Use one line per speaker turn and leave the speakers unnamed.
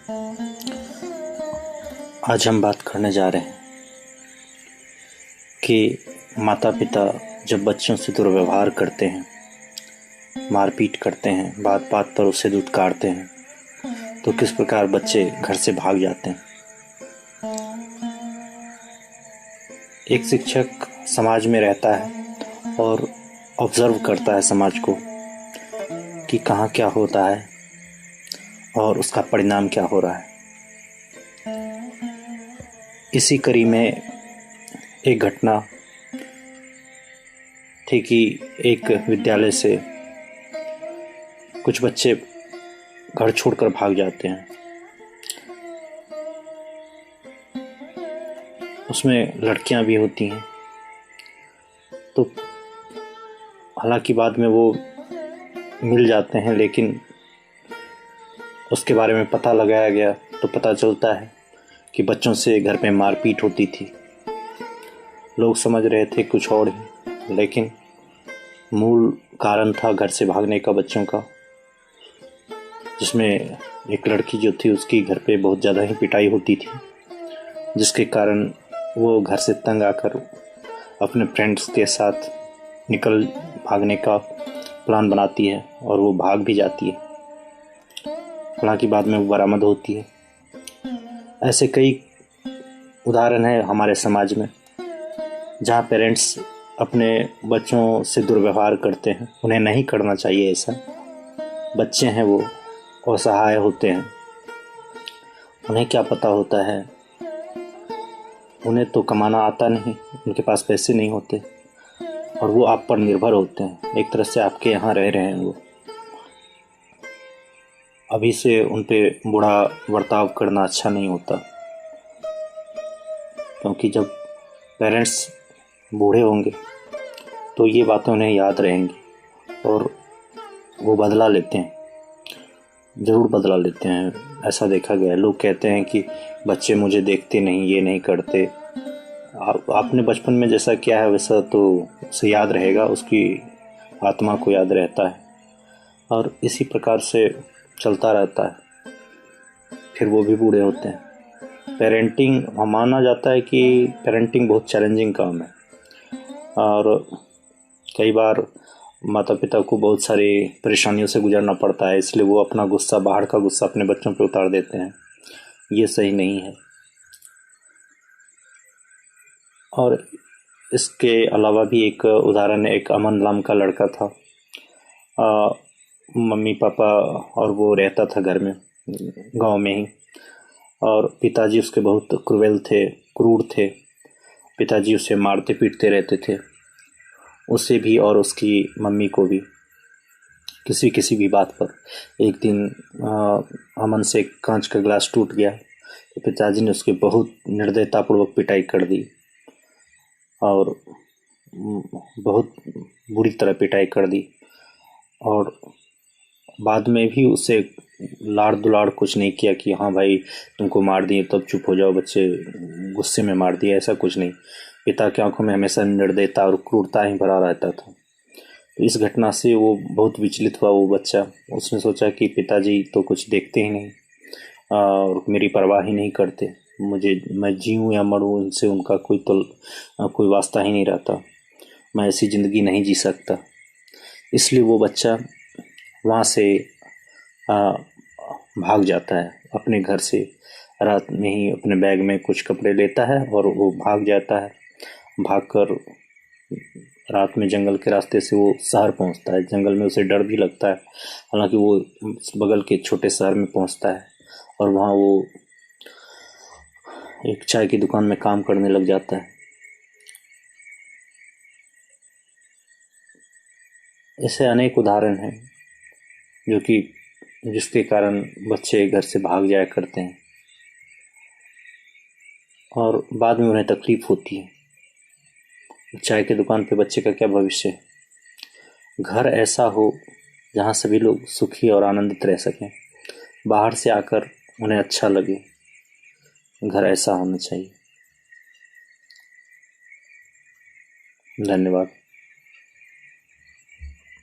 आज हम बात करने जा रहे हैं कि माता पिता जब बच्चों से दुर्व्यवहार करते हैं, मारपीट करते हैं, बात बात पर उससे दुत्कारते हैं, तो किस प्रकार बच्चे घर से भाग जाते हैं। एक शिक्षक समाज में रहता है और ऑब्जर्व करता है समाज को कि कहाँ क्या होता है और उसका परिणाम क्या हो रहा है। इसी कड़ी में एक घटना थी कि एक विद्यालय से कुछ बच्चे घर छोड़कर भाग जाते हैं। उसमें लड़कियां भी होती हैं, तो हालांकि बाद में वो मिल जाते हैं, लेकिन उसके बारे में पता लगाया गया तो पता चलता है कि बच्चों से घर पे मारपीट होती थी। लोग समझ रहे थे कुछ और ही, लेकिन मूल कारण था घर से भागने का बच्चों का, जिसमें एक लड़की जो थी उसकी घर पे बहुत ज़्यादा ही पिटाई होती थी, जिसके कारण वो घर से तंग आकर अपने फ्रेंड्स के साथ भागने का प्लान बनाती है और वो भाग भी जाती है। हालांकि बाद में वो बरामद होती है। ऐसे कई उदाहरण हैं हमारे समाज में जहाँ पेरेंट्स अपने बच्चों से दुर्व्यवहार करते हैं। उन्हें नहीं करना चाहिए ऐसा। बच्चे हैं, वो असहाय होते हैं, उन्हें क्या पता होता है। उन्हें तो कमाना आता नहीं, उनके पास पैसे नहीं होते और वो आप पर निर्भर होते हैं। एक तरह से आपके यहाँ रह रहे हैं वो। अभी से उन पे बुरा बर्ताव करना अच्छा नहीं होता, क्योंकि जब पेरेंट्स बूढ़े होंगे तो ये बातें उन्हें याद रहेंगी और वो बदला लेते हैं, ज़रूर बदला लेते हैं। ऐसा देखा गया है। लोग कहते हैं कि बच्चे मुझे देखते नहीं, ये नहीं करते। आपने बचपन में जैसा किया है वैसा तो उसे याद रहेगा, उसकी आत्मा को याद रहता है और इसी प्रकार से चलता रहता है। फिर वो भी बूढ़े होते हैं। पेरेंटिंग, माना जाता है कि पेरेंटिंग बहुत चैलेंजिंग काम है और कई बार माता पिता को बहुत सारी परेशानियों से गुजरना पड़ता है, इसलिए वो अपना गुस्सा, बाहर का गुस्सा अपने बच्चों पे उतार देते हैं। ये सही नहीं है। और इसके अलावा भी एक उदाहरण है। एक अमन नाम का लड़का था। मम्मी पापा और वो रहता था घर में, गांव में ही, और पिताजी उसके बहुत क्रूर थे। पिताजी उसे मारते पीटते रहते थे, उसे भी और उसकी मम्मी को भी, किसी किसी भी बात पर। एक दिन अमन से कांच का गिलास टूट गया तो पिताजी ने उसकी बहुत निर्दयतापूर्वक पिटाई कर दी और बहुत बुरी तरह पिटाई कर दी। और बाद में भी उसे लाड़ दुलाड़ कुछ नहीं किया कि हाँ भाई तुमको मार दिए तब चुप हो जाओ, बच्चे गुस्से में मार दिए, ऐसा कुछ नहीं। पिता की आंखों में हमेशा निर्दयता और क्रूरता ही भरा रहता था। तो इस घटना से वो बहुत विचलित हुआ, वो बच्चा। उसने सोचा कि पिताजी तो कुछ देखते ही नहीं और मेरी परवाह ही नहीं करते। मैं जीऊँ या मरूँ, इनसे उनका कोई वास्ता ही नहीं रहता। मैं ऐसी ज़िंदगी नहीं जी सकता। इसलिए वो बच्चा वहाँ से भाग जाता है अपने घर से। रात में ही अपने बैग में कुछ कपड़े लेता है और वो भाग जाता है। भागकर रात में जंगल के रास्ते से वो शहर पहुंचता है। जंगल में उसे डर भी लगता है, हालांकि वो बगल के छोटे शहर में पहुंचता है और वहाँ वो एक चाय की दुकान में काम करने लग जाता है। ऐसे अनेक उदाहरण हैं जिसके कारण बच्चे घर से भाग जाया करते हैं और बाद में उन्हें तकलीफ होती है। चाय की दुकान पे बच्चे का क्या भविष्य है? घर ऐसा हो जहाँ सभी लोग सुखी और आनंदित रह सकें, बाहर से आकर उन्हें अच्छा लगे। घर ऐसा होना चाहिए। धन्यवाद।